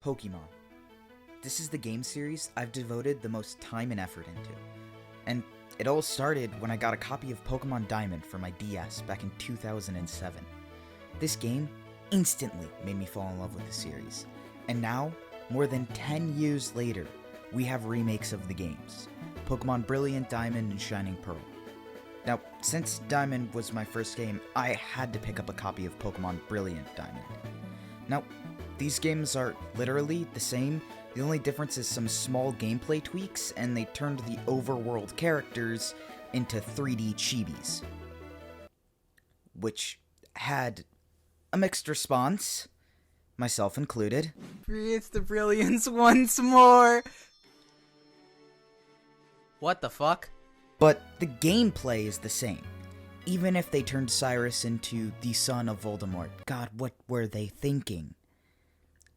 Pokémon. This is the game series I've devoted the most time and effort into. And it all started when I got a copy of Pokemon Diamond for my DS back in 2007. This game instantly made me fall in love with the series. And now, more than 10 years later, we have remakes of the games. Pokemon Brilliant Diamond and Shining Pearl. Now, since Diamond was my first game, I had to pick up a copy of Pokemon Brilliant Diamond. Now, these games are literally the same. The only difference is some small gameplay tweaks, and they turned the overworld characters into 3D chibis. Which had a mixed response, myself included. It's the brilliance once more! What the fuck? But the gameplay is the same. Even if they turned Cyrus into the son of Voldemort. God, what were they thinking?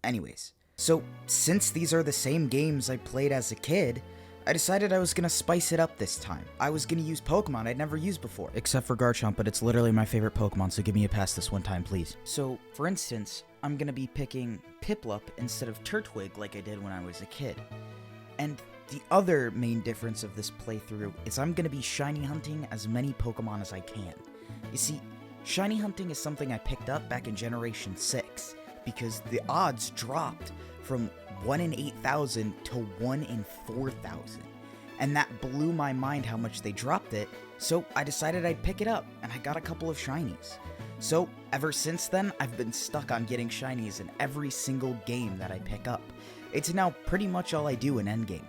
Anyways, so since these are the same games I played as a kid, I decided I was gonna spice it up this time. I was gonna use Pokemon I'd never used before. Except for Garchomp, but it's literally my favorite Pokemon, so give me a pass this one time, please. So, for instance, I'm gonna be picking Piplup instead of Turtwig like I did when I was a kid. And the other main difference of this playthrough is I'm gonna be shiny hunting as many Pokemon as I can. You see, shiny hunting is something I picked up back in Generation 6, because the odds dropped from 1 in 8,000 to 1 in 4,000. And that blew my mind how much they dropped it, so I decided I'd pick it up, and I got a couple of shinies. So, ever since then, I've been stuck on getting shinies in every single game that I pick up. It's now pretty much all I do in endgame.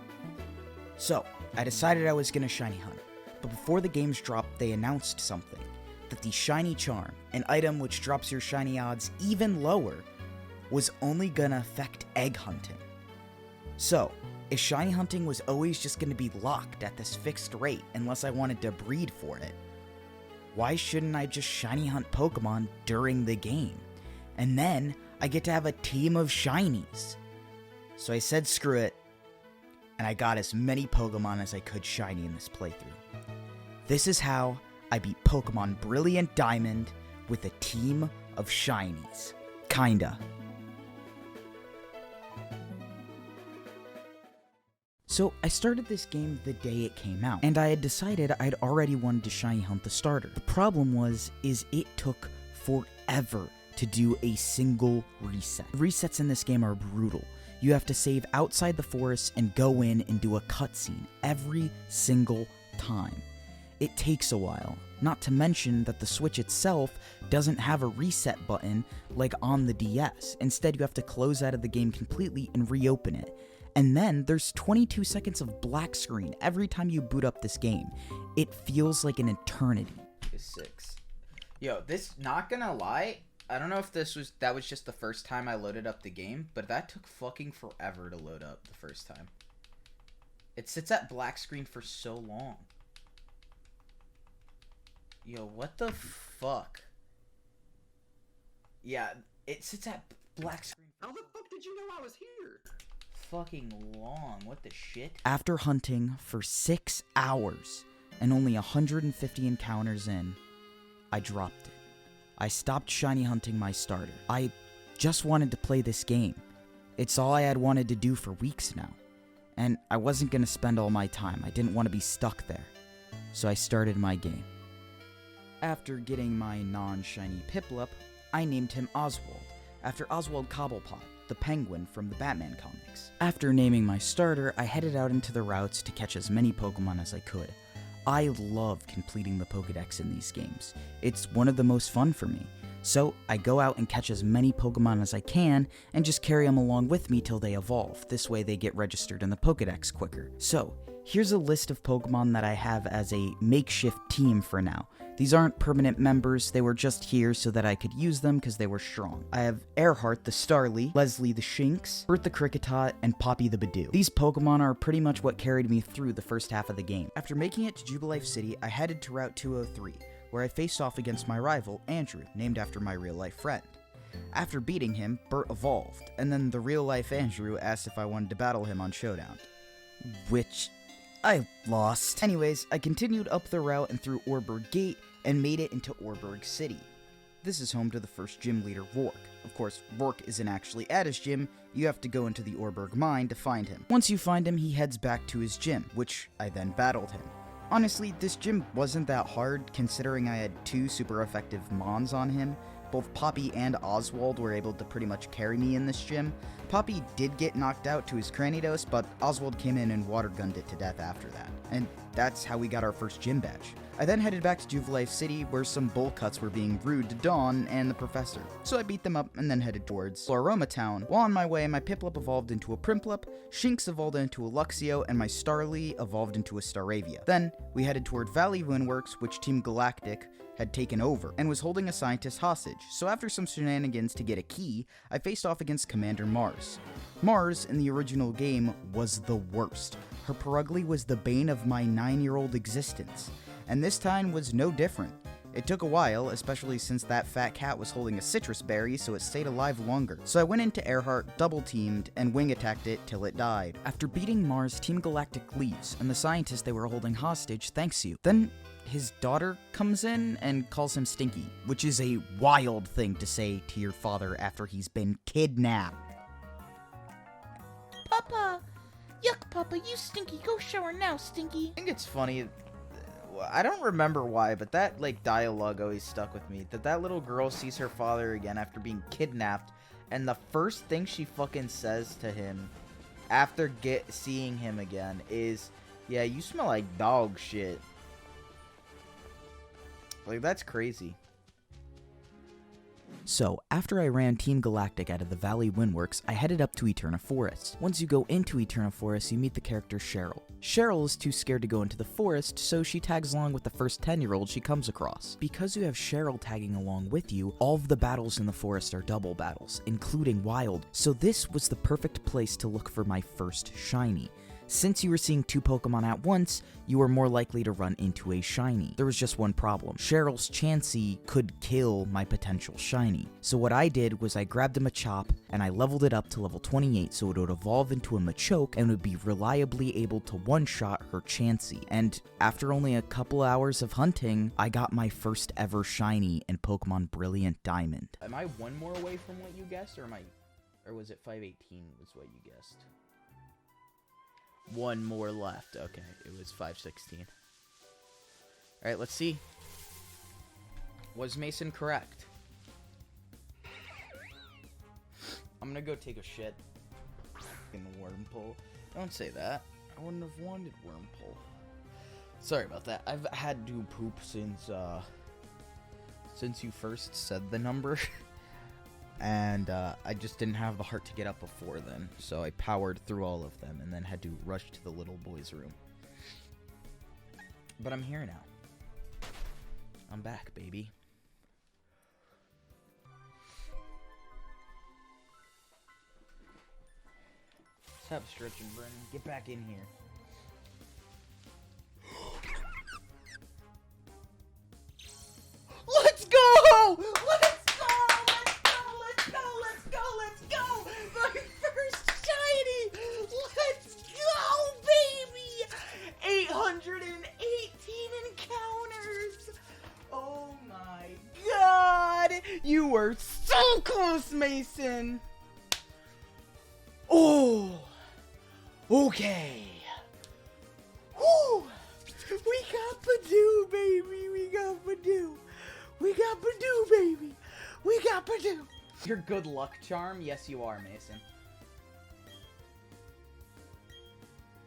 So, I decided I was gonna shiny hunt, but before the games dropped, they announced something. That the Shiny Charm, an item which drops your shiny odds even lower, was only gonna affect egg hunting. So, if shiny hunting was always just gonna be locked at this fixed rate unless I wanted to breed for it, why shouldn't I just shiny hunt Pokemon during the game? And then, I get to have a team of shinies. So I said screw it, and I got as many Pokemon as I could shiny in this playthrough. This is how I beat Pokemon Brilliant Diamond with a team of shinies. Kinda. So, I started this game the day it came out, and I had decided I'd already wanted to shiny hunt the starter. The problem is it took forever to do a single reset. The resets in this game are brutal. You have to save outside the forest and go in and do a cutscene every single time. It takes a while, not to mention that the Switch itself doesn't have a reset button like on the DS. Instead, you have to close out of the game completely and reopen it. And then there's 22 seconds of black screen every time you boot up this game. It feels like an eternity. 6. Yo, this, not gonna lie, I don't know if that was just the first time I loaded up the game, but that took fucking forever to load up the first time. It sits at black screen for so long. Yo, what the fuck? Yeah, it sits at black screen. How the fuck did you know I was here? Fucking long. What the shit? After hunting for 6 hours and only 150 encounters in, I dropped it. I stopped shiny hunting my starter. I just wanted to play this game. It's all I had wanted to do for weeks now. And I wasn't going to spend all my time. I didn't want to be stuck there. So I started my game. After getting my non-shiny Piplup, I named him Oswald, after Oswald Cobblepot, the penguin from the Batman comics. After naming my starter, I headed out into the routes to catch as many Pokemon as I could. I love completing the Pokédex in these games. It's one of the most fun for me. So, I go out and catch as many Pokemon as I can, and just carry them along with me till they evolve. This way they get registered in the Pokédex quicker. So, here's a list of Pokemon that I have as a makeshift team for now. These aren't permanent members, they were just here so that I could use them because they were strong. I have Earhart the Starly, Leslie the Shinx, Bert the Kricketot, and Poppy the Badoo. These Pokemon are pretty much what carried me through the first half of the game. After making it to Jubilife City, I headed to Route 203, where I faced off against my rival, Andrew, named after my real-life friend. After beating him, Bert evolved, and then the real-life Andrew asked if I wanted to battle him on Showdown. Which I lost. Anyways, I continued up the route and through Orberg Gate and made it into Orberg City. this is home to the first gym leader, Rourke. Of course, Rourke isn't actually at his gym, you have to go into the Orberg mine to find him. Once you find him, he heads back to his gym, which I then battled him. Honestly, this gym wasn't that hard, considering I had 2 super effective Mons on him. Both Poppy and Oswald were able to pretty much carry me in this gym. Poppy did get knocked out to his Cranidos, but Oswald came in and water gunned it to death after that. And that's how we got our first gym badge. I then headed back to Jubilife City, where some bowl cuts were being rude to Dawn and the professor. So I beat them up and then headed towards Floroma Town. While on my way, my Piplup evolved into a Primplup, Shinx evolved into a Luxio, and my Starly evolved into a Staravia. Then, we headed toward Valley Windworks, which Team Galactic had taken over, and was holding a scientist hostage. So after some shenanigans to get a key, I faced off against Commander Mars. Mars, in the original game, was the worst. Her Perugly was the bane of my 9-year-old existence. And this time was no different. It took a while, especially since that fat cat was holding a citrus berry, so it stayed alive longer. So I went into Earhart, double-teamed, and wing-attacked it till it died. After beating Mars, Team Galactic leaves, and the scientist they were holding hostage thanks you. Then his daughter comes in and calls him Stinky, which is a wild thing to say to your father after he's been kidnapped. Papa! Yuck, Papa, you stinky. Go shower now, Stinky. I think it's funny. I don't remember why, but that dialogue always stuck with me. That little girl sees her father again after being kidnapped, and the first thing she fucking says to him after seeing him again is, "Yeah, you smell like dog shit." Like, that's crazy. So, after I ran Team Galactic out of the Valley Windworks, I headed up to Eterna Forest. Once you go into Eterna Forest, you meet the character Cheryl. Cheryl is too scared to go into the forest, so she tags along with the first 10-year-old she comes across. Because you have Cheryl tagging along with you, all of the battles in the forest are double battles, including wild, so this was the perfect place to look for my first shiny. Since you were seeing 2 Pokemon at once, you were more likely to run into a shiny. There was just one problem. Cheryl's Chansey could kill my potential shiny. So what I did was I grabbed a Machop and I leveled it up to level 28 so it would evolve into a Machoke and would be reliably able to one-shot her Chansey. And after only a couple hours of hunting, I got my first ever shiny in Pokemon Brilliant Diamond. Am I 1 more away from what you guessed, or was it 518 was what you guessed? 1 more left. Okay, it was 516. Alright, let's see. Was Mason correct? I'm gonna go take a shit. Fucking Wormhole. Don't say that. I wouldn't have wanted Wormhole. Sorry about that. I've had to poop since you first said the number. And I just didn't have the heart to get up before then, so I powered through all of them and then had to rush to the little boy's room. But I'm here now. I'm back, baby. Let's have a stretching, Brennan. Get back in here. Let's go! Let's go! My first shiny! Let's go, baby! 818 encounters! Oh my god! You were so close, Mason! Oh! Okay! Woo! We got Badoo, baby! We got Badoo! We got Badoo, baby! We got Badoo! Your good luck charm? Yes, you are, Mason.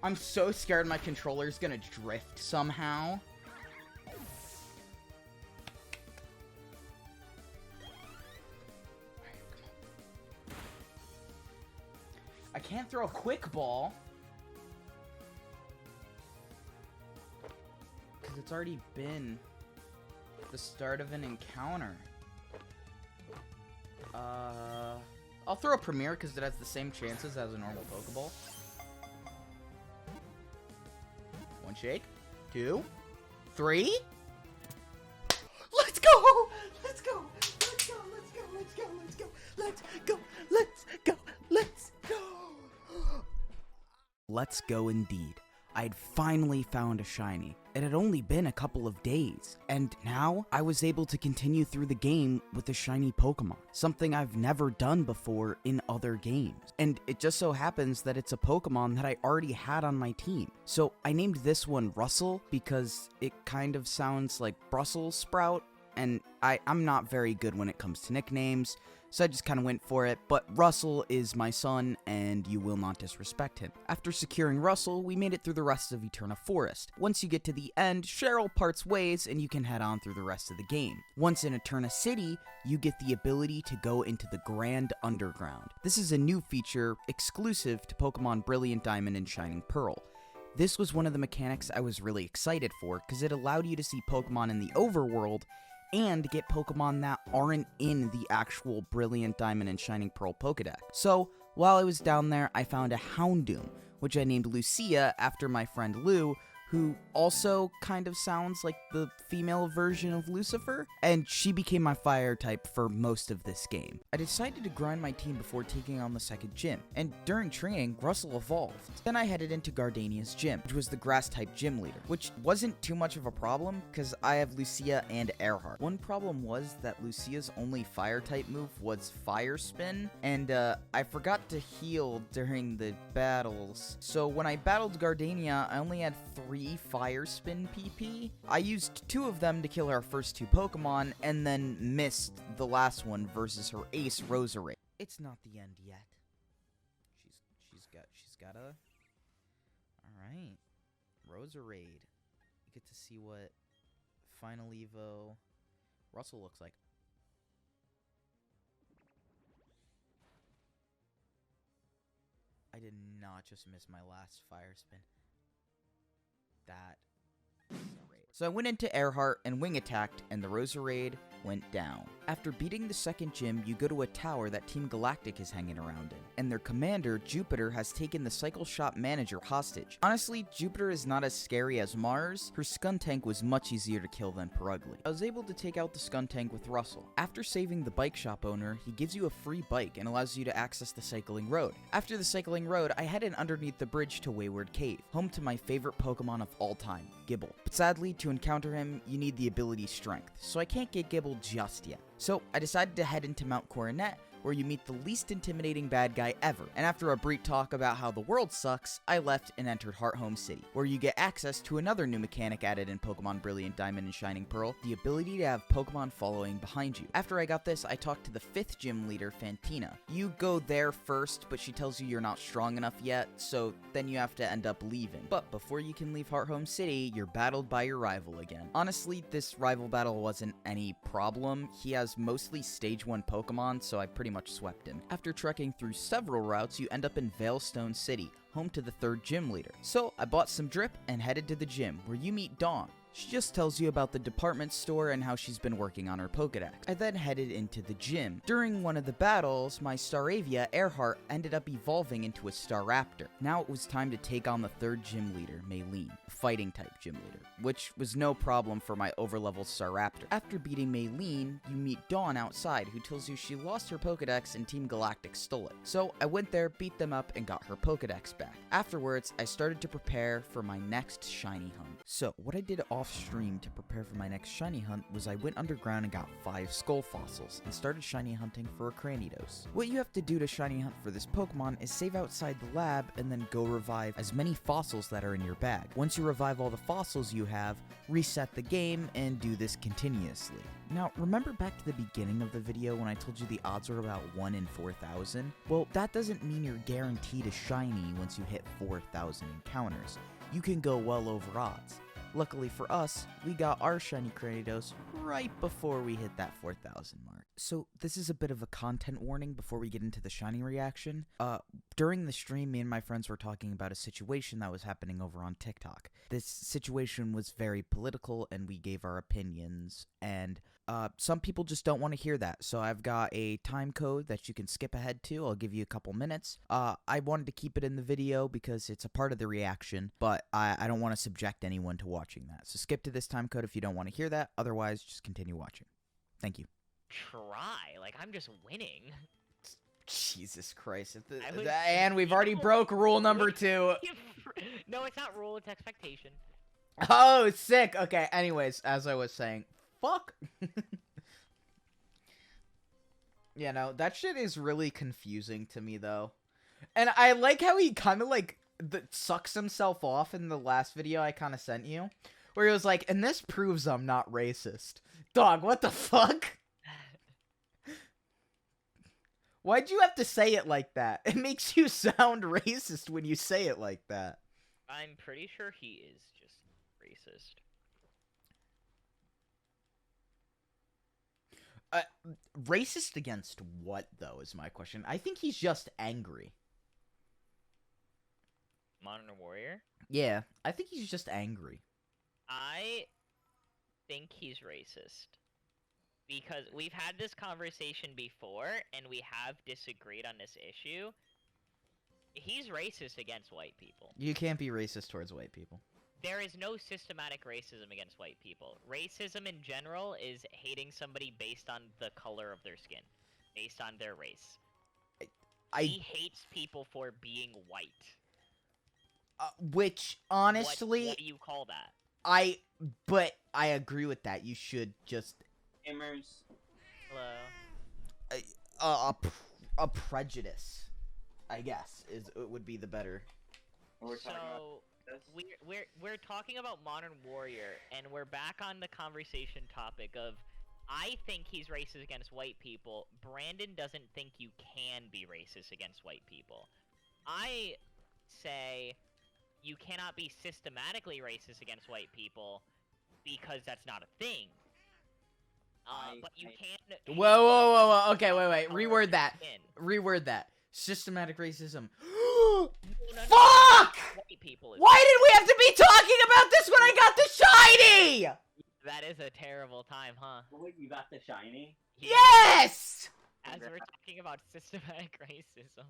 I'm so scared my controller's gonna drift somehow. I can't throw a quick ball. Because it's already been the start of an encounter. I'll throw a Premier because it has the same chances as a normal Pokeball. 1 shake. 2. 3. Let's go! Let's go! Let's go! Let's go! Let's go! Let's go! Let's go! Let's go! Let's go! Let's go indeed. I'd finally found a shiny. It had only been a couple of days, and now I was able to continue through the game with a shiny Pokemon, something I've never done before in other games. And it just so happens that it's a Pokemon that I already had on my team. So I named this one Russell because it kind of sounds like Brussels sprout, and I'm not very good when it comes to nicknames, so I just kind of went for it, but Russell is my son, and you will not disrespect him. After securing Russell, we made it through the rest of Eterna Forest. Once you get to the end, Cheryl parts ways, and you can head on through the rest of the game. Once in Eterna City, you get the ability to go into the Grand Underground. This is a new feature exclusive to Pokemon Brilliant Diamond and Shining Pearl. This was one of the mechanics I was really excited for, because it allowed you to see Pokemon in the overworld, and get Pokemon that aren't in the actual Brilliant Diamond and Shining Pearl Pokedex. So, while I was down there, I found a Houndoom, which I named Lucia after my friend Lou, who also kind of sounds like the female version of Lucifer, and she became my fire type for most of this game. I decided to grind my team before taking on the second gym, and during training, Russell evolved. Then I headed into Gardenia's gym, which was the grass type gym leader, which wasn't too much of a problem because I have Lucia and Earhart. One problem was that Lucia's only fire type move was Fire Spin, and I forgot to heal during the battles. So when I battled Gardenia, I only had 3 Fire Spin PP. I used 2 of them to kill our first 2 Pokemon, and then missed the last one versus her ace, Roserade. It's not the end yet. She's got a... Alright. Roserade. You get to see what Final Evo Russell looks like. I did not just miss my last Fire Spin. That is great. So I went into Earhart and wing attacked, and the Roserade went down. After beating the second gym, you go to a tower that Team Galactic is hanging around in, and their commander, Jupiter, has taken the Cycle Shop manager hostage. Honestly, Jupiter is not as scary as Mars. Her Skuntank was much easier to kill than Perugly. I was able to take out the Skuntank with Russell. After saving the bike shop owner, he gives you a free bike and allows you to access the cycling road. After the cycling road, I headed underneath the bridge to Wayward Cave, home to my favorite Pokemon of all time, Gibble. But sadly, to encounter him, you need the ability Strength, so I can't get Gibble just yet. So I decided to head into Mount Coronet, where you meet the least intimidating bad guy ever. And after a brief talk about how the world sucks, I left and entered Hearthome City, where you get access to another new mechanic added in Pokemon Brilliant Diamond and Shining Pearl, the ability to have Pokemon following behind you. After I got this, I talked to the 5th gym leader, Fantina. You go there first, but she tells you you're not strong enough yet, so then you have to end up leaving. But before you can leave Hearthome City, you're battled by your rival again. Honestly, this rival battle wasn't any problem. He has mostly Stage 1 Pokemon, so I pretty much swept him. After trekking through several routes, you end up in Veilstone City, home to the 3rd gym leader. So I bought some drip and headed to the gym, where you meet Dawn. She just tells you about the department store and how she's been working on her Pokedex. I then headed into the gym. During one of the battles, my Staravia, Earhart, ended up evolving into a Staraptor. Now it was time to take on the 3rd gym leader, Maylene, fighting type gym leader, which was no problem for my overleveled Staraptor. After beating Maylene, you meet Dawn outside, who tells you she lost her Pokedex and Team Galactic stole it. So I went there, beat them up, and got her Pokedex back. Afterwards, I started to prepare for my next shiny hunt. So what I did off stream to prepare for my next shiny hunt was I went underground and got 5 skull fossils and started shiny hunting for a Cranidos. What you have to do to shiny hunt for this Pokemon is save outside the lab and then go revive as many fossils that are in your bag. Once you revive all the fossils you have, reset the game and do this continuously. Now, remember back to the beginning of the video when I told you the odds were about 1 in 4,000? Well, that doesn't mean you're guaranteed a shiny once you hit 4,000 encounters. You can go well over odds. Luckily for us, we got our shiny Cranidos right before we hit that 4,000 mark. So this is a bit of a content warning before we get into the shiny reaction. During the stream, me and my friends were talking about a situation that was happening over on TikTok. This situation was very political and we gave our opinions, and some people just don't want to hear that. So I've got a time code that you can skip ahead to. I'll give you a couple minutes. I wanted to keep it in the video because it's a part of the reaction, but I don't want to subject anyone to watching that. So skip to this time code if you don't want to hear that. Otherwise, just continue watching. Thank you. Try. Like, I'm just winning. Jesus Christ. And we've already broke rule number 2. No, it's not rule, it's expectation. Oh, sick. Okay, anyways, as I was saying, fuck. You know, that shit is really confusing to me, though. And I like how he kind of, like, sucks himself off in the last video I kind of sent you. Where he was like, and this proves I'm not racist. Dog, what the fuck? Why'd you have to say it like that? It makes you sound racist when you say it like that. I'm pretty sure he is just racist. Racist against what, though, is my question. I think he's just angry. Modern Warrior? Yeah, I think he's just angry. I think he's racist. Because we've had this conversation before, and we have disagreed on this issue. He's racist against white people. You can't be racist towards white people. There is no systematic racism against white people. Racism in general is hating somebody based on the color of their skin. Based on their race. He hates people for being white. Which, honestly... What do you call that? But I agree with that. You should just... Gamers. Hello. A prejudice, I guess, would be the better. We're talking about this. We're talking about Modern Warrior, and we're back on the conversation topic of, I think he's racist against white people. Brandon doesn't think you can be racist against white people. I say you cannot be systematically racist against white people because that's not a thing. But you can. Whoa. Okay, wait. Reword that. Systematic racism. No, Fuck! White people is Why did we have to be talking about this when I got the shiny? That is a terrible time, huh? Wait, you got the shiny? Yes! As we're talking about systematic racism.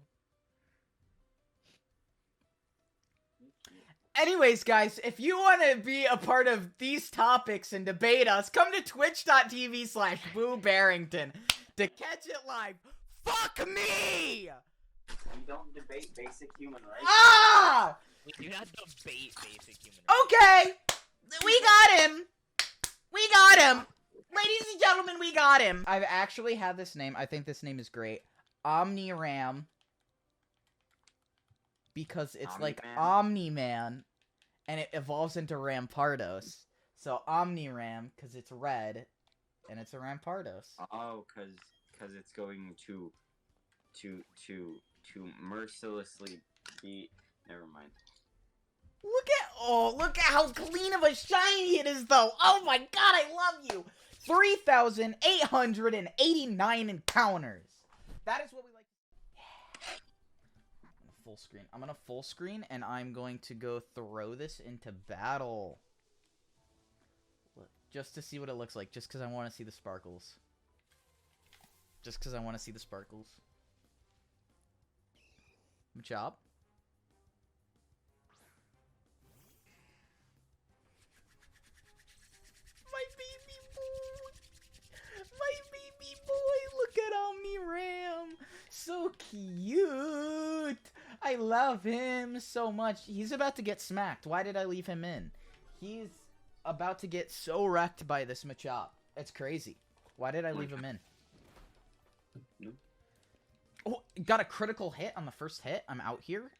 Anyways, guys, if you want to be a part of these topics and debate us, come to twitch.tv/BooBarrington to catch it live. Fuck me! We don't debate basic human rights. Ah! We do not debate basic human rights. Okay! We got him! Ladies and gentlemen, we got him! I've actually had this name. I think this name is great. Omniram. Because it's like Omni-Man, and it evolves into Rampardos. So Omniram, because it's red, and it's a Rampardos. Oh, because it's going to mercilessly be. Never mind. Look at how clean of a shiny it is, though. Oh my god, I love you. 3,889 encounters. That is what we like. Full screen. I'm gonna full screen, and I'm going to go throw this into battle. Look, just to see what it looks like, just because I want to see the sparkles. Machop. My baby boy, look at Omniram. So cute. I love him so much. He's about to get smacked. Why did I leave him in? He's about to get so wrecked by this Machop. It's crazy. Why did I leave him in? Oh, got a critical hit on the first hit. I'm out here.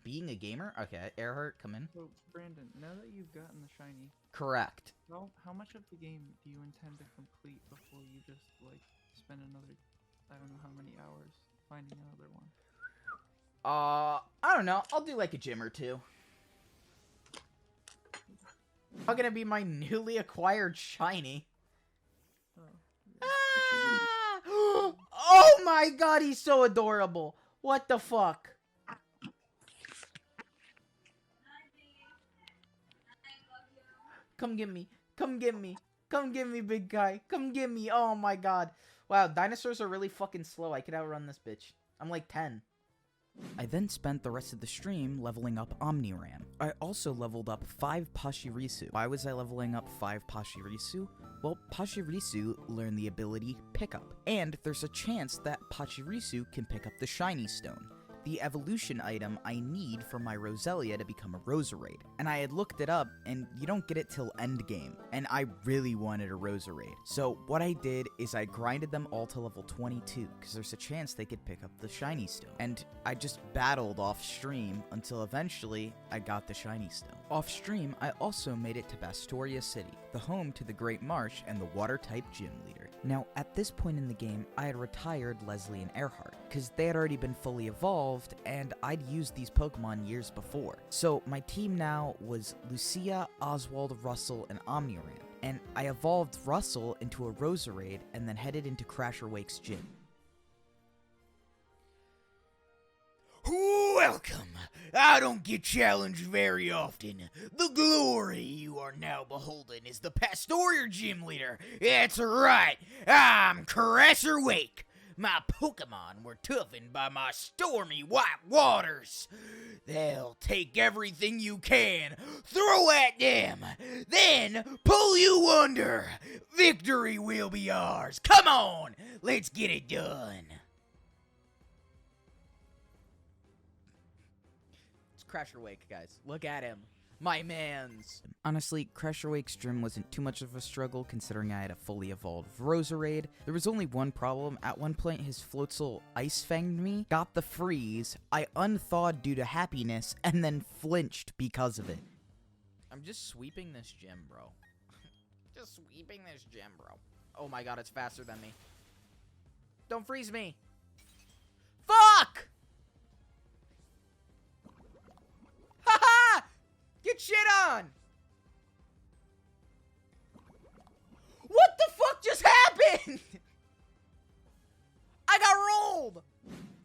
Being a gamer? Okay, Earhart, come in. So, Brandon, now that you've gotten the shiny, Correct. how much of the game do you intend to complete before you just, like, spend another, I don't know how many hours finding another one? I don't know. I'll do like a gym or two. How gonna be my newly acquired shiny? Ah! Oh my god, he's so adorable. What the fuck? Come get me. Come get me. Come get me, big guy. Come get me. Oh my god. Wow, dinosaurs are really fucking slow. I could outrun this bitch. I'm like 10. I then spent the rest of the stream leveling up Omniram. I also leveled up 5 Pachirisu. Why was I leveling up 5 Pachirisu? Well, Pachirisu learned the ability Pickup, and there's a chance that Pachirisu can pick up the Shiny Stone. the evolution item I need for my Roselia to become a Roserade. And I had looked it up, and you don't get it till endgame, and I really wanted a Roserade. So what I did is I grinded them all to level 22, because there's a chance they could pick up the Shiny Stone. And I just battled off stream until eventually I got the Shiny Stone. Off stream, I also made it to Bastoria City, the home to the Great Marsh and the Water-type gym leader. Now, at this point in the game, I had retired Leslie and Earhart, because they had already been fully evolved, and I'd used these Pokemon years before. So my team now was Lucia, Oswald, Russell, and Omniran, and I evolved Russell into a Roserade and then headed into Crasher Wake's gym. Welcome! I don't get challenged very often. The glory you are now beholden is the Pastoria Gym Leader. That's right, I'm Crasher Wake. My Pokemon were toughened by my stormy white waters. They'll take everything you can, throw at them, then pull you under. Victory will be ours. Come on, let's get it done. Crasher Wake, guys. Look at him. My mans. Honestly, Crasher Wake's gym wasn't too much of a struggle considering I had a fully evolved Roserade. There was only one problem. At one point, his Floatzel ice-fanged me, got the freeze, I unthawed due to happiness, and then flinched because of it. I'm just sweeping this gym, bro. Just sweeping this gym, bro. Oh my god, it's faster than me. Don't freeze me. Fuck! Haha! Get shit on! What the fuck just happened? I got rolled!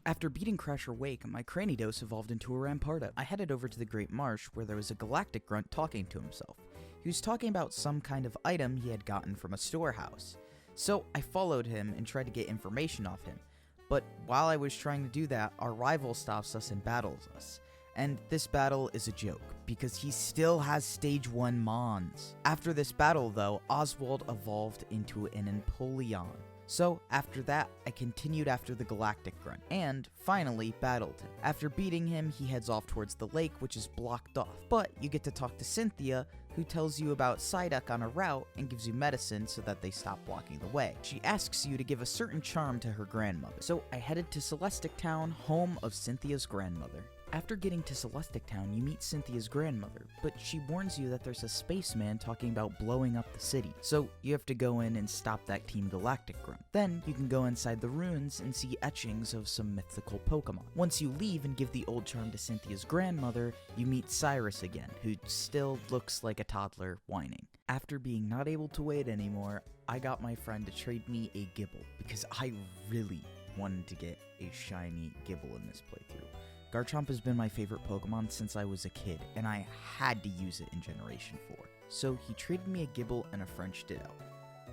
After beating Crasher Wake, my Cranidos evolved into a Rampardo. I headed over to the Great Marsh where there was a galactic grunt talking to himself. He was talking about some kind of item he had gotten from a storehouse. So I followed him and tried to get information off him. But while I was trying to do that, our rival stops us and battles us. And this battle is a joke, because he still has stage 1 Mons. After this battle though, Oswald evolved into an Empoleon. So after that, I continued after the Galactic Grunt, and finally battled him. After beating him, he heads off towards the lake, which is blocked off. But you get to talk to Cynthia, who tells you about Psyduck on a route and gives you medicine so that they stop blocking the way. She asks you to give a certain charm to her grandmother. So I headed to Celestic Town, home of Cynthia's grandmother. After getting to Celestic Town, you meet Cynthia's grandmother, but she warns you that there's a spaceman talking about blowing up the city, so you have to go in and stop that Team Galactic Grunt. Then, you can go inside the ruins and see etchings of some mythical Pokemon. Once you leave and give the old charm to Cynthia's grandmother, you meet Cyrus again, who still looks like a toddler whining. After being not able to wait anymore, I got my friend to trade me a Gibble, because I really wanted to get a shiny Gibble in this playthrough. Garchomp has been my favorite Pokemon since I was a kid, and I had to use it in Generation 4. So he traded me a Gibble and a French Ditto.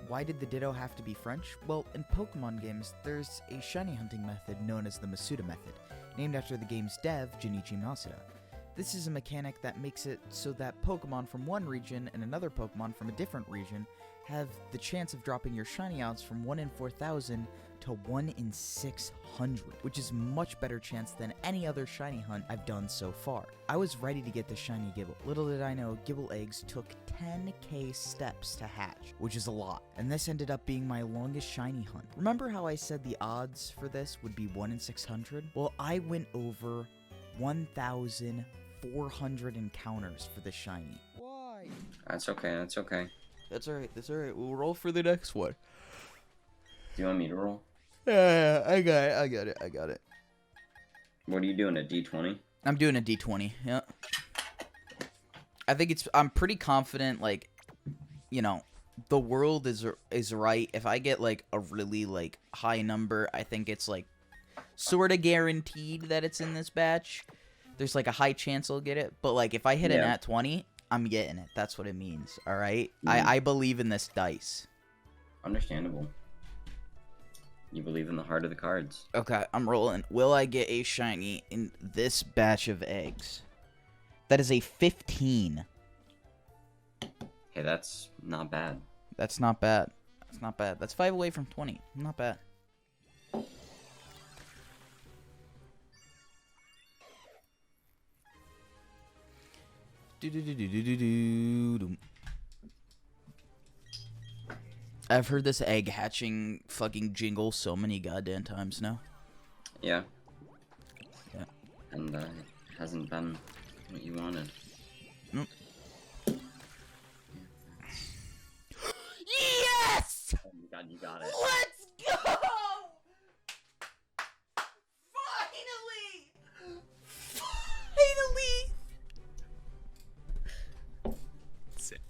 Why did the Ditto have to be French? Well, in Pokemon games, there's a shiny hunting method known as the Masuda Method, named after the game's dev, Junichi Masuda. This is a mechanic that makes it so that Pokemon from one region and another Pokemon from a different region have the chance of dropping your shiny outs from 1 in 4,000 to 1 in 600, which is much better chance than any other shiny hunt I've done so far. I was ready to get the shiny Gibble. Little did I know, Gibble eggs took 10k steps to hatch, which is a lot, and this ended up being my longest shiny hunt. Remember how I said the odds for this would be 1 in 600? Well, I went over 1,400 encounters for the shiny. Why? That's okay, that's okay. That's alright, we'll roll for the next one. Do you want me to roll? Yeah, I got it. What are you doing, a D20? I'm doing a D20, yeah. I'm pretty confident, like, you know, the world is right. If I get, like, a really, like, high number, I think it's, like, sort of guaranteed that it's in this batch. There's, like, a high chance I'll get it. But, like, if I hit an at 20, I'm getting it. That's what it means, alright? I believe in this dice. Understandable. You believe in the heart of the cards. Okay, I'm rolling. Will I get a shiny in this batch of eggs? That is a 15. Hey, that's not bad. That's not bad. That's not bad. That's 5 away from 20. Not bad. I've heard this egg hatching fucking jingle so many goddamn times now. Yeah. Yeah. And it hasn't been what you wanted. Nope. Yes! Oh my god, you got it. Let's go! Finally! Finally! That's it!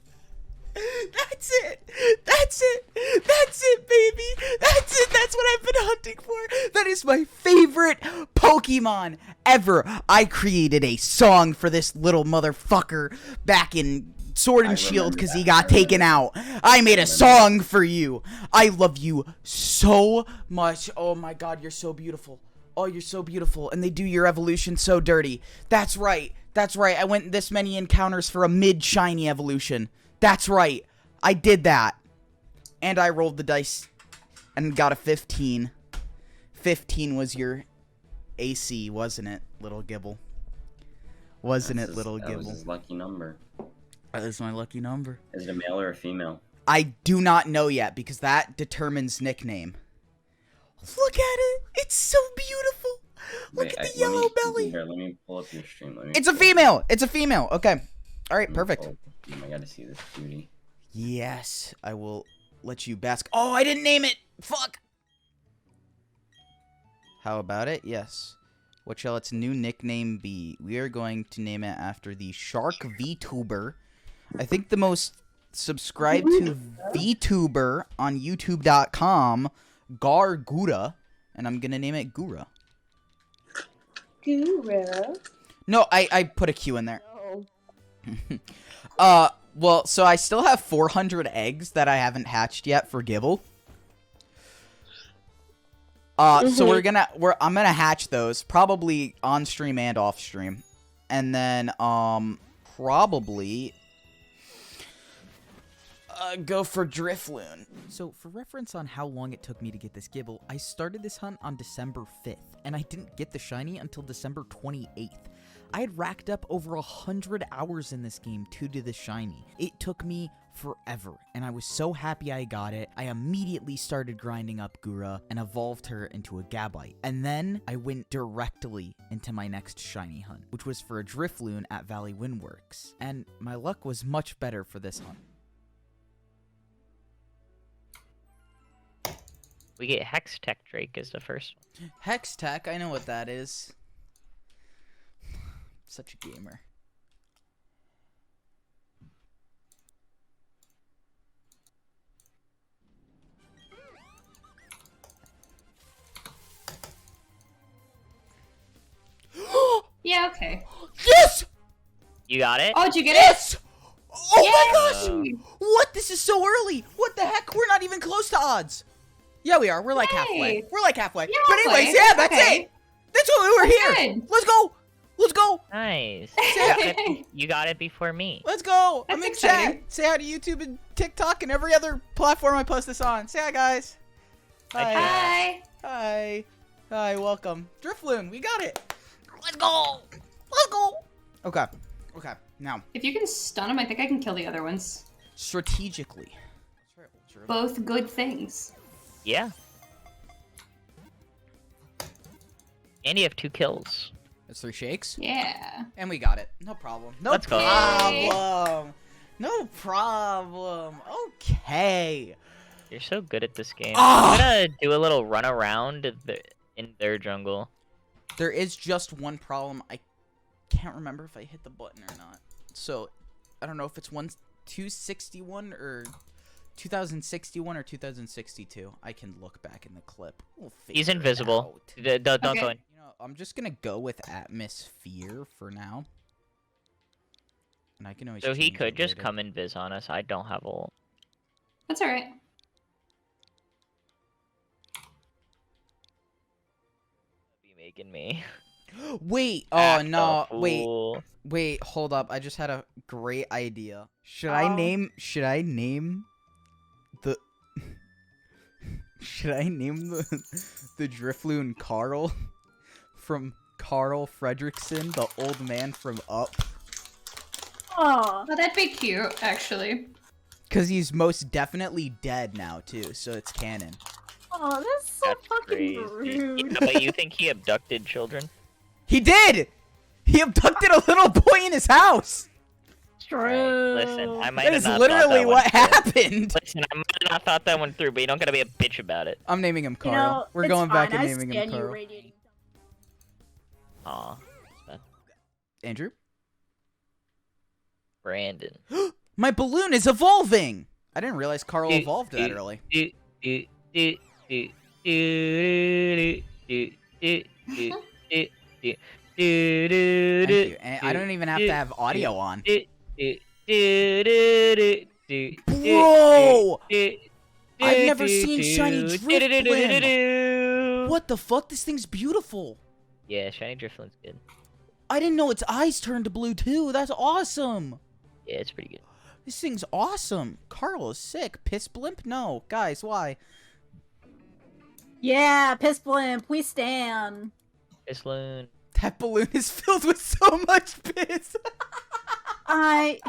That's it! That's it, baby! That's it! That's what I've been hunting for! That is my favorite Pokemon ever. I created a song for this little motherfucker back in Sword and Shield because he got taken out. I made a song for you. I love you so much. Oh my god, you're so beautiful. Oh, you're so beautiful. And they do your evolution so dirty. That's right. That's right. I went this many encounters for a mid-shiny evolution. That's right. I did that. And I rolled the dice and got a 15. 15 was your AC, wasn't it, little Gibble? Wasn't it, little That was Gibble? his lucky number. That is my lucky number. Is it a male or a female? I do not know yet because that determines nickname. Look at it. It's so beautiful. Look at the yellow belly. Here, let me pull up your stream. It's a female. It's a female. Okay. All right, perfect. I gotta see this beauty. Yes, I will let you bask. Oh, I didn't name it. Fuck. How about it? Yes. What shall its new nickname be? We are going to name it after the Shark VTuber. I think the most subscribed to VTuber on YouTube.com, Gargura, and I'm gonna name it Gura. Gura? No, I put a Q in there. Well, so I still have 400 eggs that I haven't hatched yet for Gibble. So I'm gonna hatch those probably on stream and off stream, and then probably go for Drifloon. So for reference on how long it took me to get this Gibble, I started this hunt on December 5th, and I didn't get the shiny until December 28th. I had racked up over 100 hours in this game to do the shiny. It took me forever, and I was so happy I got it. I immediately started grinding up Gura and evolved her into a Gabite. And then I went directly into my next shiny hunt, which was for a Drifloon at Valley Windworks. And my luck was much better for this hunt. We get Hextech Drake as the first one. Hextech, I know what that is. Such a gamer. Yeah, okay. Yes! You got it? Oh, did you get Yes! Oh Yay! my gosh! What? This is so early! What the heck? We're not even close to odds. Yeah, we are. We're like halfway. We're like halfway. Yeah, But anyways, halfway. yeah, that's Okay. it. That's what we were here. good. Let's go. Let's go. Nice. it? You got it before me. Let's go. I'm That's in exciting. chat. Say hi to YouTube and TikTok and every other platform I post this on. Say hi, guys. Hi, Hi. Hi. Hi, welcome. Drifloon, we got it. Let's go. Let's go. Okay. Okay. Now, If you can stun him, I think I can kill the other ones. strategically. Both good things. Yeah. And you have 2 kills. That's 3 shakes. Yeah. And we got it. No problem. No Let's go. problem. No problem. Okay. You're so good at this game. Ah! I'm gonna do a little run around in their jungle. There is just one problem. I can't remember if I hit the button or not. So, I don't know if it's 261 or 2061 or 2062. I can look back in the clip. We'll He's figure it invisible. out. Don't Okay. go in. You know, I'm just gonna go with atmosphere for now. And I can always So he change could it just later. come and viz on us. I don't have ult. That's alright. Be making me. Wait, oh Act no, a wait. fool. Wait, hold up. I just had a great idea. Should Oh. I name the Should I name the Drifloon Carl from Carl Fredrickson, the old man from Up? Oh, that'd be cute, actually. Because he's most definitely dead now, too, so it's canon. Oh, that's so That's fucking crazy. rude. Yeah, but you think he abducted children? He did! He abducted a little boy in his house! True. Listen, I might That have is not literally thought that what one through. happened! Listen, I might have not thought that one through, but you don't gotta be a bitch about it. I'm naming him You Carl. know, We're it's going back fine. and I naming him stand you, Carl. radiating. Aw. Andrew? Brandon. My balloon is evolving! I didn't realize Carl evolved that early. Thank Thank you. And I don't even have to have audio on. Bro! I've never seen Shiny Driftlin! What the fuck? This thing's beautiful! Yeah, Shiny Driflin's good. I didn't know its eyes turned blue too. That's awesome! Yeah, it's pretty good. This thing's awesome. Carl is sick. Piss blimp? No. Guys, why? Yeah, piss blimp. We stand. Piss Loon. That balloon is filled with so much piss. I.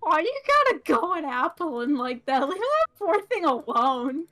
Why do you gotta go at Appleton like that? Leave that poor thing alone.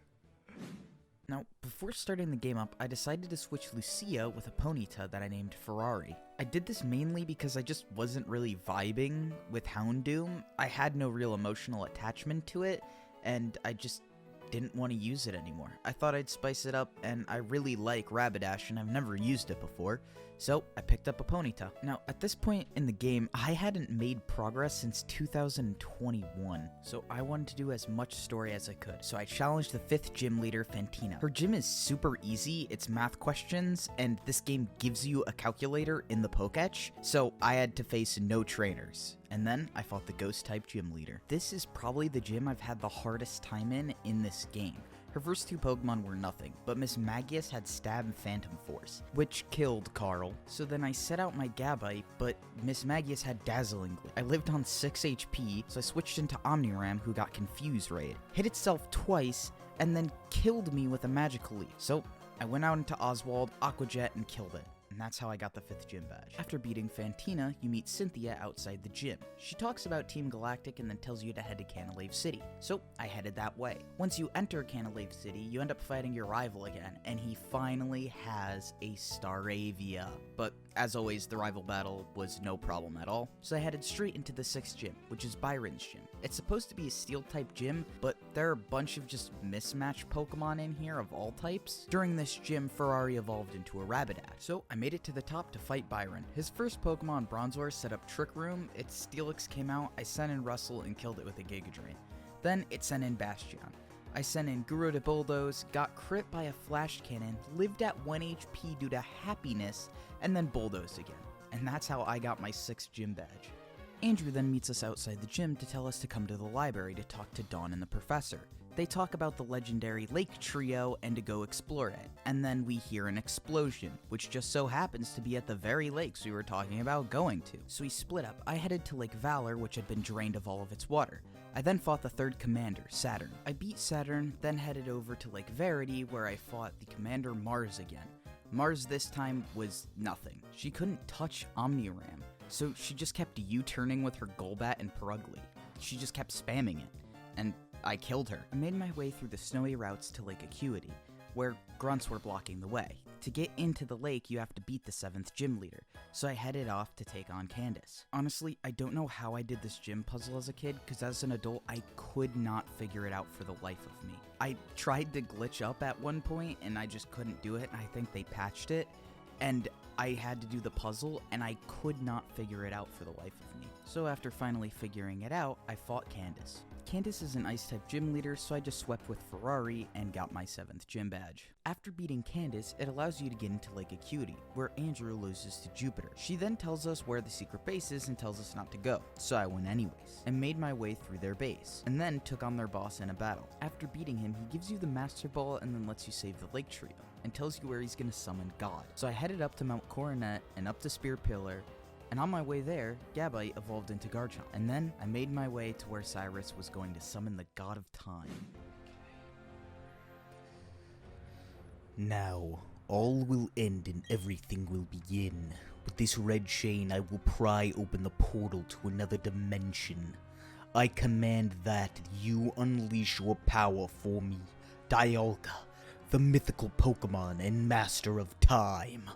Now, before starting the game up, I decided to switch Lucia with a Ponyta that I named Ferrari. I did this mainly because I just wasn't really vibing with Houndoom. I had no real emotional attachment to it, and I just didn't want to use it anymore. I thought I'd spice it up, and I really like Rapidash, and I've never used it before, so I picked up a Ponyta. Now, at this point in the game, I hadn't made progress since 2021, so I wanted to do as much story as I could. So I challenged the 5th gym leader, Fantina. Her gym is super easy, it's math questions, and this game gives you a calculator in the Pokédex, so I had to face no trainers. And then I fought the Ghost-type gym leader. This is probably the gym I've had the hardest time in this game. Her first 2 Pokemon were nothing, but Miss Magius had Stab and Phantom Force, which killed Carl. So then I set out my Gabite, but Miss Magius had Dazzling Gleam. I lived on 6 HP, so I switched into Omniram, who got Confuse Raid, hit itself twice, and then killed me with a Magical Leaf. So I went out into Oswald, Aqua Jet, and killed it. And that's how I got the 5th gym badge. After beating Fantina, you meet Cynthia outside the gym. She talks about Team Galactic and then tells you to head to Canalave City. So I headed that way. Once you enter Canalave City, you end up fighting your rival again, and he finally has a Staravia. But as always, the rival battle was no problem at all, so I headed straight into the 6th gym, which is Byron's gym. It's supposed to be a Steel-type gym, but there are a bunch of just mismatched Pokemon in here of all types. During this gym, Ferrari evolved into a Rapidash, so I made it to the top to fight Byron. His first Pokemon, Bronzor, set up Trick Room, its Steelix came out, I sent in Russell and killed it with a Giga Drain. Then it sent in Bastion. I sent in Guro to Bulldoze, got crit by a Flash Cannon, lived at 1 HP due to happiness, and then Bulldozed again. And that's how I got my 6th gym badge. Andrew then meets us outside the gym to tell us to come to the library to talk to Dawn and the professor. They talk about the legendary Lake Trio and to go explore it, and then we hear an explosion, which just so happens to be at the very lakes we were talking about going to. So we split up. I headed to Lake Valor, which had been drained of all of its water. I then fought the 3rd commander, Saturn. I beat Saturn, then headed over to Lake Verity, where I fought the commander Mars again. Mars this time was nothing. She couldn't touch Omniram, so she just kept U-turning with her Golbat and Purugly. She just kept spamming it, and I killed her. I made my way through the snowy routes to Lake Acuity, where grunts were blocking the way. To get into the lake, you have to beat the 7th gym leader, so I headed off to take on Candace. Honestly, I don't know how I did this gym puzzle as a kid, because as an adult, I could not figure it out for the life of me. I tried to glitch up at one point, and I just couldn't do it, and I think they patched it, and I had to do the puzzle, and I could not figure it out for the life of me. So after finally figuring it out, I fought Candace. Candace is an Ice-type gym leader, so I just swept with Ferrari and got my 7th gym badge. After beating Candace, it allows you to get into Lake Acuity, where Andrew loses to Jupiter. She then tells us where the secret base is and tells us not to go, so I went anyways, and made my way through their base, and then took on their boss in a battle. After beating him, he gives you the Master Ball and then lets you save the Lake Trio, and tells you where he's gonna summon God. So I headed up to Mount Coronet and up to Spear Pillar, and on my way there, Gabite evolved into Garchomp. And then I made my way to where Cyrus was going to summon the God of Time. Now, all will end and everything will begin. With this red chain, I will pry open the portal to another dimension. I command that you unleash your power for me, Dialga, the mythical Pokémon and master of time.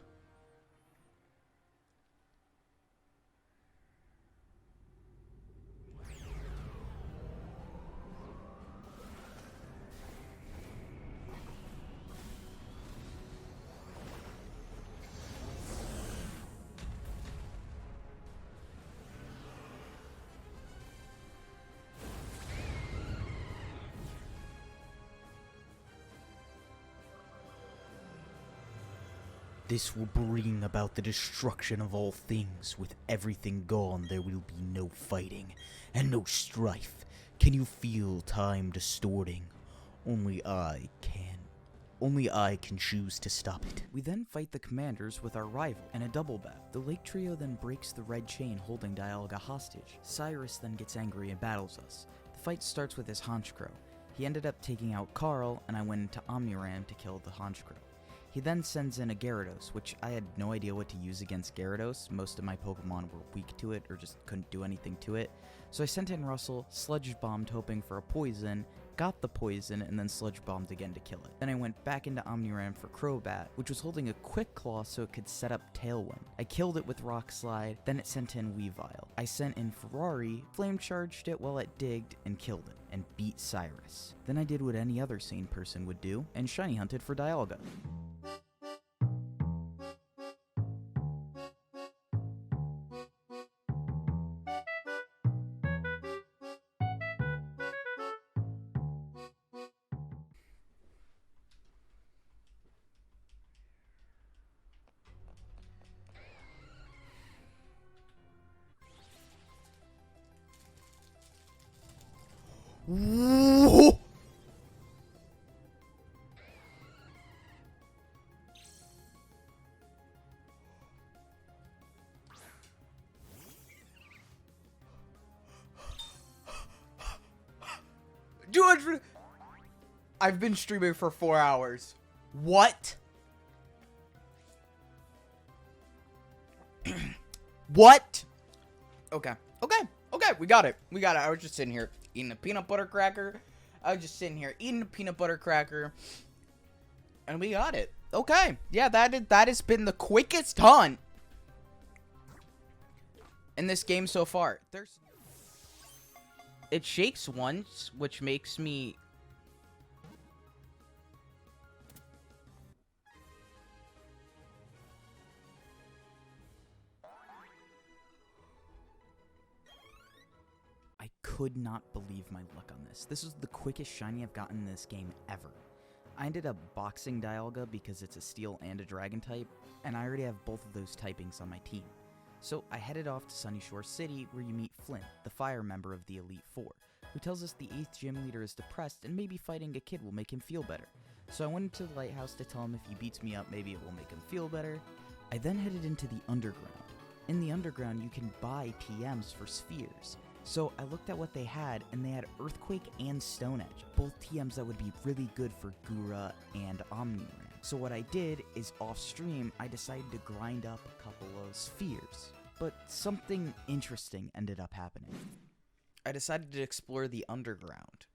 This will bring about the destruction of all things. With everything gone, there will be no fighting and no strife. Can you feel time distorting? Only I can choose to stop it. We then fight the commanders with our rival and a double battle. The Lake Trio then breaks the red chain holding Dialga hostage. Cyrus then gets angry and battles us. The fight starts with his Honchkrow. He ended up taking out Carl, and I went into Omniram to kill the Honchkrow. He then sends in a Gyarados, which I had no idea what to use against Gyarados. Most of my Pokemon were weak to it or just couldn't do anything to it. So I sent in Russell, Sludge Bombed hoping for a poison, got the poison, and then Sludge Bombed again to kill it. Then I went back into Omniram for Crobat, which was holding a Quick Claw so it could set up Tailwind. I killed it with Rock Slide, then it sent in Weavile. I sent in Ferrari, Flame Charged it while it digged, and killed it, and beat Cyrus. Then I did what any other sane person would do, and Shiny Hunted for Dialga. Whoa! I've been streaming for 4 hours. What? What? Okay. We got it. I was just sitting here eating a peanut butter cracker. And we got it. Okay. Yeah, that has been the quickest hunt in this game so far. It shakes once, which makes me... I could not believe my luck on this. This was the quickest shiny I've gotten in this game ever. I ended up boxing Dialga because it's a steel and a dragon type, and I already have both of those typings on my team. So I headed off to Sunyshore City where you meet Flint, the fire member of the Elite Four, who tells us the 8th gym leader is depressed and maybe fighting a kid will make him feel better. So I went into the lighthouse to tell him if he beats me up maybe it will make him feel better. I then headed into the underground. In the underground you can buy TMs for spheres. So I looked at what they had, and they had Earthquake and Stone Edge, both TMs that would be really good for Gura and Omniram. So what I did is off stream, I decided to grind up a couple of spheres. But something interesting ended up happening. I decided to explore the underground.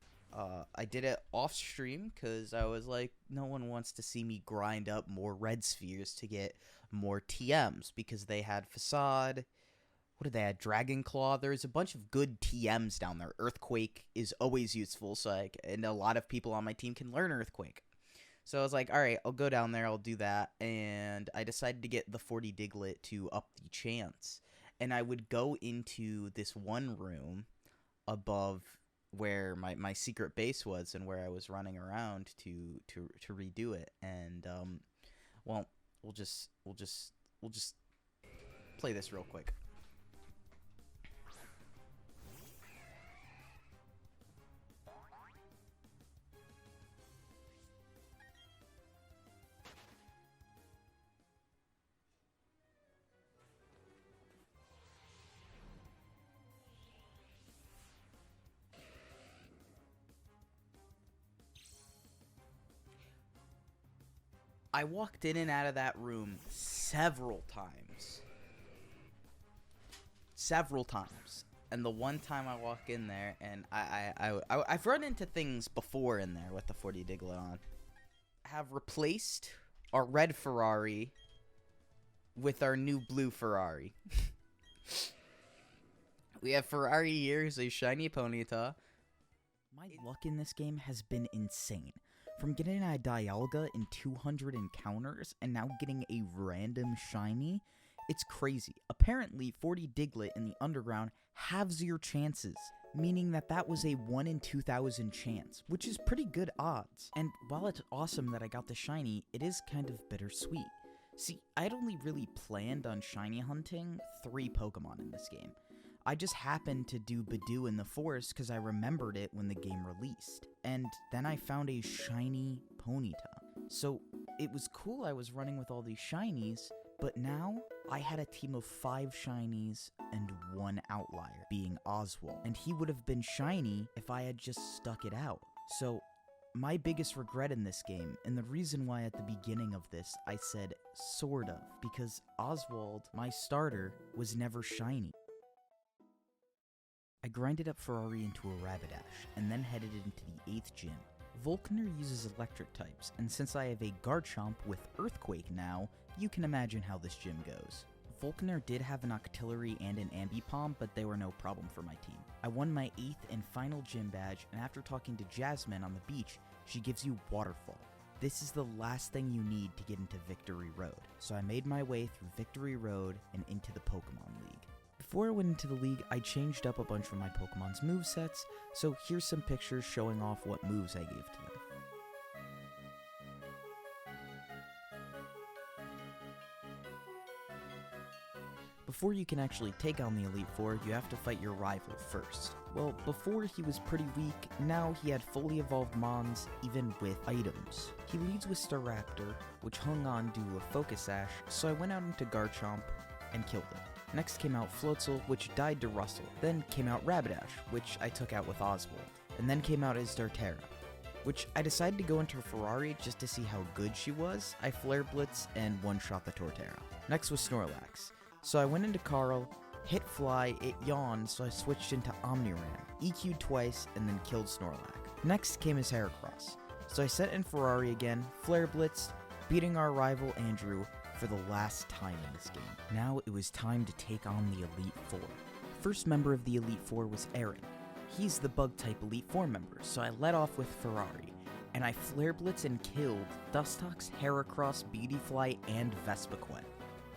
I did it off stream because I was like, no one wants to see me grind up more red spheres to get more TMs because they had Facade. What did they have? Dragon Claw. There's a bunch of good TMs down there. Earthquake is always useful, and a lot of people on my team can learn Earthquake. So I was like, alright, I'll go down there, I'll do that, and I decided to get the 40 Diglett to up the chance. And I would go into this one room above where my secret base was and where I was running around to redo it. And, well, we'll just play this real quick. I walked in and out of that room several times. And the one time I walk in there, and I've run into things before in there with the 40 Diglett on. I have replaced our red Ferrari with our new blue Ferrari. We have Ferrari here, who's a shiny Ponyta. My luck in this game has been insane. From getting a Dialga in 200 encounters and now getting a random shiny, it's crazy. Apparently, 40 Diglett in the underground halves your chances, meaning that was a 1 in 2,000 chance, which is pretty good odds. And while it's awesome that I got the shiny, it is kind of bittersweet. See, I'd only really planned on shiny hunting 3 Pokemon in this game. I just happened to do Badoo in the forest because I remembered it when the game released. And then I found a shiny Ponyta. So it was cool I was running with all these shinies, but now I had a team of 5 shinies and 1 outlier, being Oswald. And he would have been shiny if I had just stuck it out. So my biggest regret in this game, and the reason why at the beginning of this I said sort of, because Oswald, my starter, was never shiny. I grinded up Ferrari into a Rapidash, and then headed into the 8th gym. Volkner uses electric types, and since I have a Garchomp with Earthquake now, you can imagine how this gym goes. Volkner did have an Octillery and an Ambipom, but they were no problem for my team. I won my 8th and final gym badge, and after talking to Jasmine on the beach, she gives you Waterfall. This is the last thing you need to get into Victory Road, so I made my way through Victory Road and into the Pokemon League. Before I went into the league, I changed up a bunch of my Pokemon's movesets, so here's some pictures showing off what moves I gave to them. Before you can actually take on the Elite Four, you have to fight your rival first. Well, before he was pretty weak, now he had fully evolved Mons, even with items. He leads with Staraptor, which hung on due to a Focus Sash, so I went out into Garchomp and killed it. Next came out Floatzel, which died to Russell. Then came out Rapidash, which I took out with Oswald. And then came out Torterra, which I decided to go into Ferrari just to see how good she was. I Flare Blitz and one-shot the Torterra. Next was Snorlax. So I went into Carl, hit Fly, it yawned, so I switched into Omniram, EQ'd twice, and then killed Snorlax. Next came his Heracross. So I set in Ferrari again, Flare Blitz, beating our rival Andrew for the last time in this game. Now it was time to take on the Elite Four. First member of the Elite Four was Aaron. He's the Bug-type Elite Four member, so I led off with Ferrari, and I Flare Blitz and killed Dustox, Heracross, Beautyfly, and Vespiquen.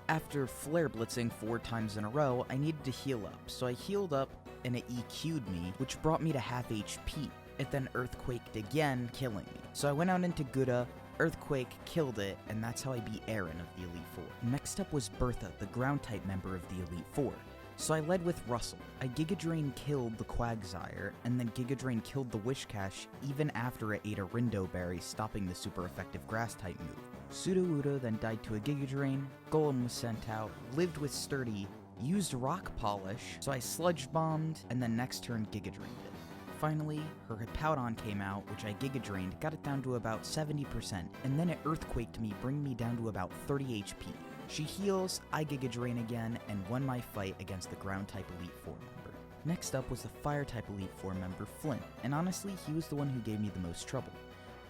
After Flare Blitzing 4 times in a row, I needed to heal up, so I healed up and it EQ'd me, which brought me to half HP. It then Earthquaked again, killing me. So I went out into Gouda, Earthquake, killed it, and that's how I beat Aaron of the Elite Four. Next up was Bertha, the Ground-type member of the Elite Four. So I led with Russell. I Giga Drain killed the Quagsire, and then Giga Drain killed the Wishcash even after it ate a Rindo Berry, stopping the super effective Grass-type move. Sudowoodo then died to a Giga Drain, Golem was sent out, lived with Sturdy, used Rock Polish, so I Sludge Bombed, and then next turn Giga Drained it. Finally, her Hippowdon came out, which I Giga Drained, got it down to about 70%, and then it Earthquaked me, bringing me down to about 30 HP. She heals, I Giga Drain again, and won my fight against the Ground-type Elite Four member. Next up was the Fire-type Elite Four member, Flint, and honestly, he was the one who gave me the most trouble.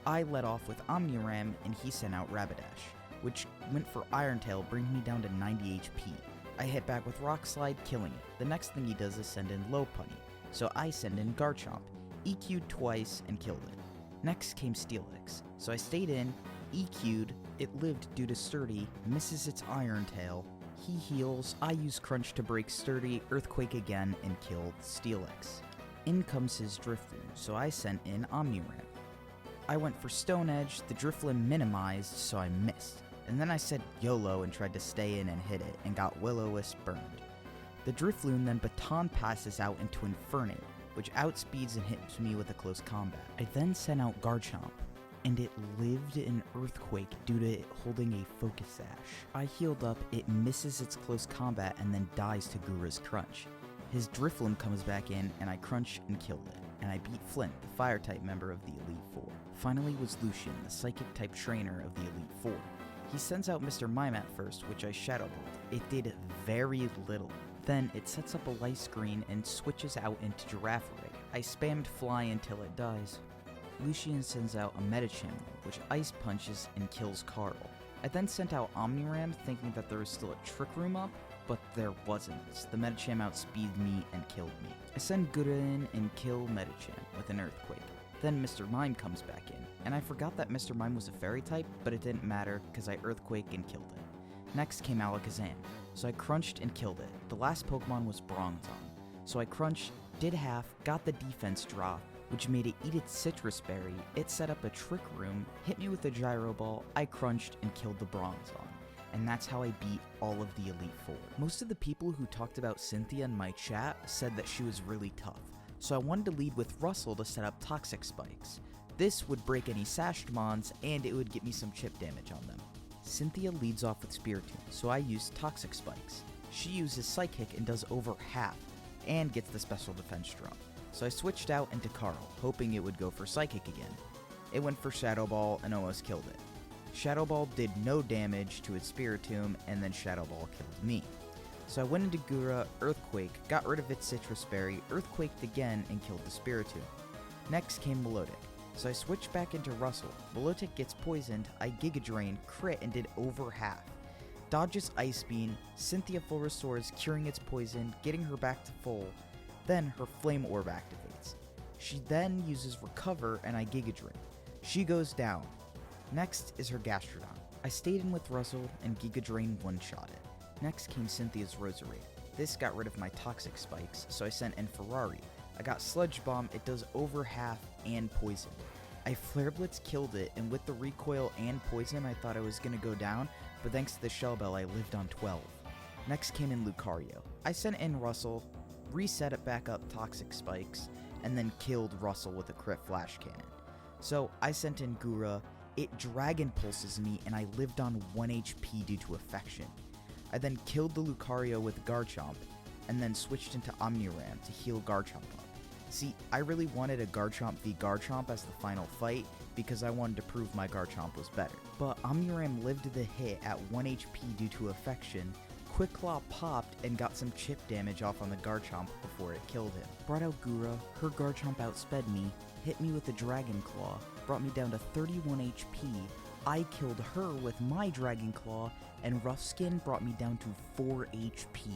I led off with Omniram, and he sent out Rapidash, which went for Iron Tail, bringing me down to 90 HP. I hit back with Rock Slide, killing it. The next thing he does is send in Lopunny, so I send in Garchomp, EQ'd twice, and killed it. Next came Steelix, so I stayed in, EQ'd, it lived due to Sturdy, misses its Iron Tail, he heals, I use Crunch to break Sturdy, Earthquake again, and killed Steelix. In comes his Drifloon, so I sent in Omniram. I went for Stone Edge, the Drifloon minimized, so I missed. And then I said YOLO and tried to stay in and hit it, and got Will-O-Wisp burned. The Drifloon then Baton passes out into Infernape, which outspeeds and hits me with a close combat. I then sent out Garchomp, and it lived in Earthquake due to it holding a Focus Sash. I healed up, it misses its close combat, and then dies to Gura's Crunch. His Drifloon comes back in, and I crunch and killed it, and I beat Flint, the Fire-type member of the Elite Four. Finally was Lucian, the Psychic-type trainer of the Elite Four. He sends out Mr. Mime at first, which I Shadow Balled. It did very little. Then it sets up a light screen and switches out into Giraffe Rig. I spammed Fly until it dies. Lucian sends out a Medicham, which Ice Punches and kills Carl. I then sent out Omniram thinking that there was still a Trick Room up, but there wasn't. The Medicham outspeeded me and killed me. I send Gura in and kill Medicham with an Earthquake. Then Mr. Mime comes back in, and I forgot that Mr. Mime was a fairy type, but it didn't matter because I Earthquake and killed it. Next came Alakazam, so I crunched and killed it. The last Pokemon was Bronzong, so I crunched, did half, got the defense drop, which made it eat its citrus berry. It set up a Trick Room, hit me with a Gyro Ball, I crunched and killed the Bronzong. And that's how I beat all of the Elite Four. Most of the people who talked about Cynthia in my chat said that she was really tough, so I wanted to lead with Russell to set up Toxic Spikes. This would break any Sashed Mons, and it would get me some chip damage on them. Cynthia leads off with Spiritomb, so I used Toxic Spikes. She uses Psychic and does over half, and gets the special defense drop. So I switched out into Carl, hoping it would go for Psychic again. It went for Shadow Ball and almost killed it. Shadow Ball did no damage to its Spiritomb, and then Shadow Ball killed me. So I went into Gura, Earthquake, got rid of its Citrus Berry, Earthquaked again, and killed the Spiritomb. Next came Milotic, so I switched back into Russell. Milotic gets poisoned, I Giga Drain, crit, and did over half. Dodges Ice Beam, Cynthia full restores, curing its poison, getting her back to full, then her Flame Orb activates. She then uses Recover, and I Giga Drain. She goes down. Next is her Gastrodon. I stayed in with Russell and Giga Drain one-shot it. Next came Cynthia's Roserade. This got rid of my Toxic Spikes, so I sent in Ferrari. I got Sludge Bomb, it does over half and poison. I Flare Blitz killed it, and with the recoil and poison I thought I was gonna go down, but thanks to the Shell Bell I lived on 12. Next came in Lucario. I sent in Russell, reset it back up Toxic Spikes, and then killed Russell with a crit Flash Cannon. So I sent in Gura, it Dragon Pulses me, and I lived on 1 HP due to Affection. I then killed the Lucario with Garchomp, and then switched into Omniram to heal Garchomp up. See, I really wanted a Garchomp v Garchomp as the final fight, because I wanted to prove my Garchomp was better. But Omniram lived the hit at 1 HP due to Affection, Quick Claw popped and got some chip damage off on the Garchomp before it killed him. Brought out Gura, her Garchomp outsped me, hit me with a Dragon Claw, brought me down to 31 HP, I killed her with my Dragon Claw, and Rough Skin brought me down to 4 HP.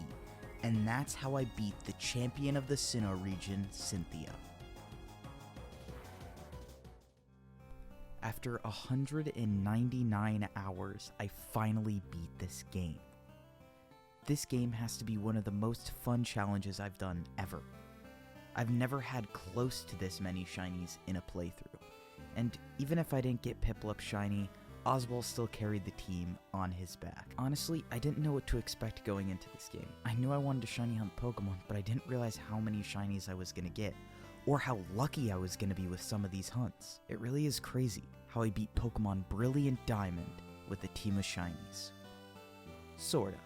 And that's how I beat the champion of the Sinnoh region, Cynthia. After 199 hours, I finally beat this game. This game has to be one of the most fun challenges I've done ever. I've never had close to this many shinies in a playthrough. And even if I didn't get Piplup shiny, Oswald still carried the team on his back. Honestly, I didn't know what to expect going into this game. I knew I wanted to shiny hunt Pokemon, but I didn't realize how many shinies I was gonna get, or how lucky I was gonna be with some of these hunts. It really is crazy how I beat Pokemon Brilliant Diamond with a team of shinies. Sorta.